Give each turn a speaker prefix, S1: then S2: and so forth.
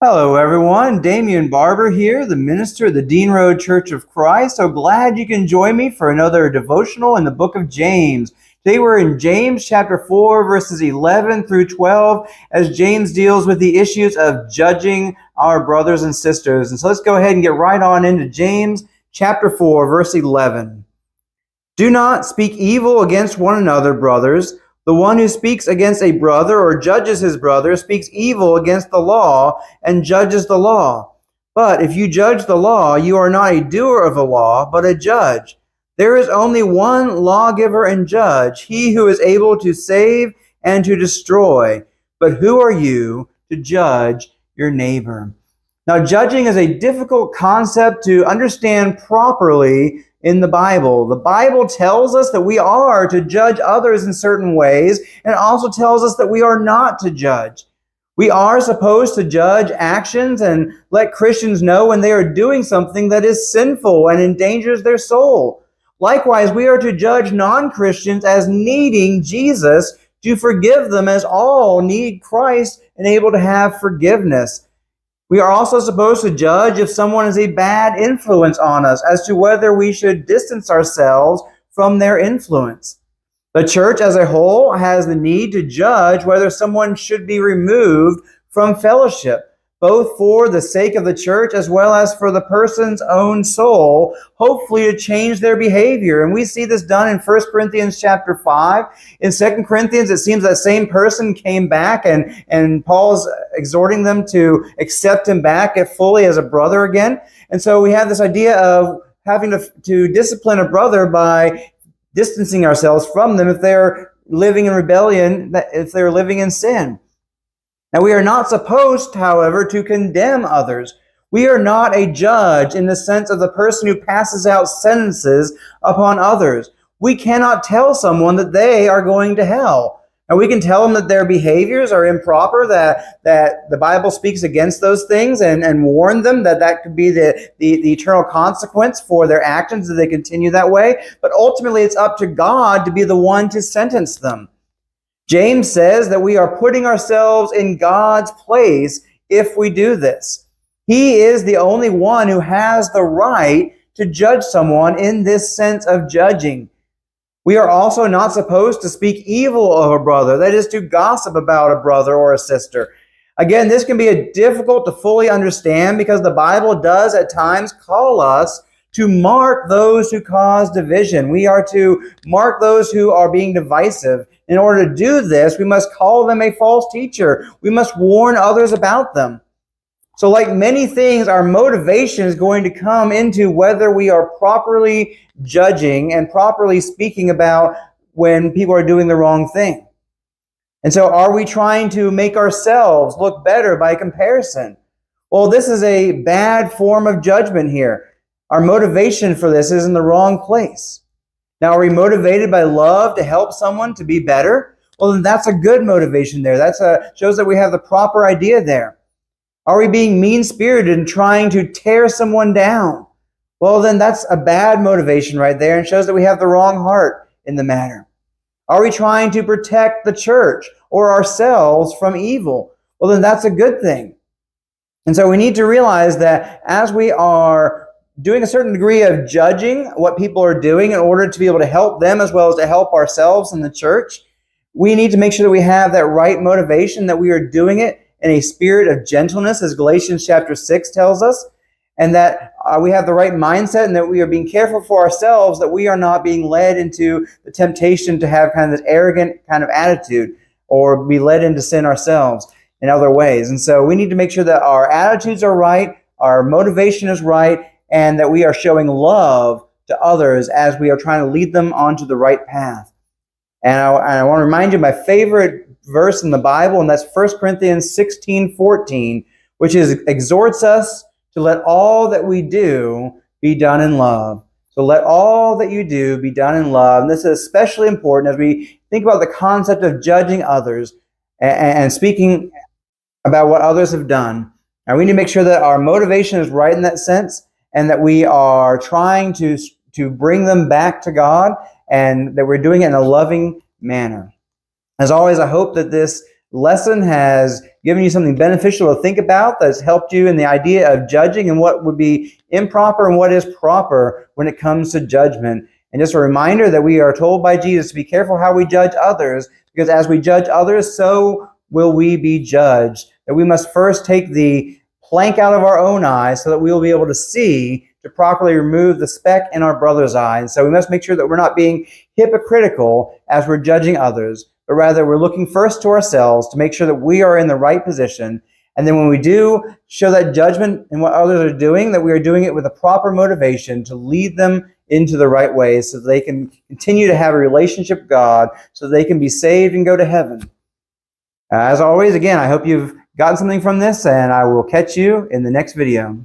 S1: Hello, everyone. Damian Barber here, the minister of the Dean Road Church of Christ. So glad you can join me for another devotional in the book of James. Today we're in James chapter 4, verses 11 through 12, as James deals with the issues of judging our brothers and sisters. And so let's go ahead and get right on into James chapter 4, verse 11. Do not speak evil against one another, brothers. The one who speaks against a brother or judges his brother speaks evil against the law and judges the law. But if you judge the law, you are not a doer of the law, but a judge. There is only one lawgiver and judge, he who is able to save and to destroy. But who are you to judge your neighbor? Now, judging is a difficult concept to understand properly in the Bible. The Bible tells us that we are to judge others in certain ways, and it also tells us that we are not to judge. We are supposed to judge actions and let Christians know when they are doing something that is sinful and endangers their soul. Likewise, we are to judge non-Christians as needing Jesus to forgive them, as all need Christ and able to have forgiveness. We are also supposed to judge if someone is a bad influence on us as to whether we should distance ourselves from their influence. The church as a whole has the need to judge whether someone should be removed from fellowship, both for the sake of the church as well as for the person's own soul, hopefully to change their behavior. And we see this done in 1 Corinthians chapter 5. In 2 Corinthians, it seems that same person came back and Paul's exhorting them to accept him back fully as a brother again. And so we have this idea of having to discipline a brother by distancing ourselves from them if they're living in rebellion, if they're living in sin. Now, we are not supposed, however, to condemn others. We are not a judge in the sense of the person who passes out sentences upon others. We cannot tell someone that they are going to hell. And we can tell them that their behaviors are improper, that the Bible speaks against those things, and warn them that could be the eternal consequence for their actions if they continue that way. But ultimately, it's up to God to be the one to sentence them. James says that we are putting ourselves in God's place if we do this. He is the only one who has the right to judge someone in this sense of judging. We are also not supposed to speak evil of a brother, that is, to gossip about a brother or a sister. Again, this can be difficult to fully understand because the Bible does at times call us to mark those who cause division. We are to mark those who are being divisive. In order to do this, we must call them a false teacher. We must warn others about them. So like many things, our motivation is going to come into whether we are properly judging and properly speaking about when people are doing the wrong thing. And so are we trying to make ourselves look better by comparison? Well, this is a bad form of judgment here. Our motivation for this is in the wrong place. Now, are we motivated by love to help someone to be better? Well, then that's a good motivation there. That shows that we have the proper idea there. Are we being mean-spirited and trying to tear someone down? Well, then that's a bad motivation right there and shows that we have the wrong heart in the matter. Are we trying to protect the church or ourselves from evil? Well, then that's a good thing. And so we need to realize that as we are doing a certain degree of judging what people are doing in order to be able to help them as well as to help ourselves in the church, we need to make sure that we have that right motivation, that we are doing it in a spirit of gentleness, as Galatians chapter 6 tells us, and that we have the right mindset and that we are being careful for ourselves, that we are not being led into the temptation to have kind of this arrogant kind of attitude or be led into sin ourselves in other ways. And so we need to make sure that our attitudes are right, our motivation is right, and that we are showing love to others as we are trying to lead them onto the right path. And I want to remind you of my favorite verse in the Bible, and that's 1 Corinthians 16:14, which exhorts us to let all that we do be done in love. So let all that you do be done in love. And this is especially important as we think about the concept of judging others and speaking about what others have done. And we need to make sure that our motivation is right in that sense, and that we are trying to bring them back to God, and that we're doing it in a loving manner. As always, I hope that this lesson has given you something beneficial to think about, that's helped you in the idea of judging and what would be improper and what is proper when it comes to judgment. And just a reminder that we are told by Jesus to be careful how we judge others, because as we judge others, so will we be judged. That we must first take the plank out of our own eye so that we will be able to see to properly remove the speck in our brother's eye. And so we must make sure that we're not being hypocritical as we're judging others, but rather we're looking first to ourselves to make sure that we are in the right position. And then when we do show that judgment in what others are doing, that we are doing it with a proper motivation to lead them into the right way so that they can continue to have a relationship with God, so they can be saved and go to heaven. As always, again, I hope you've gotten something from this, and I will catch you in the next video.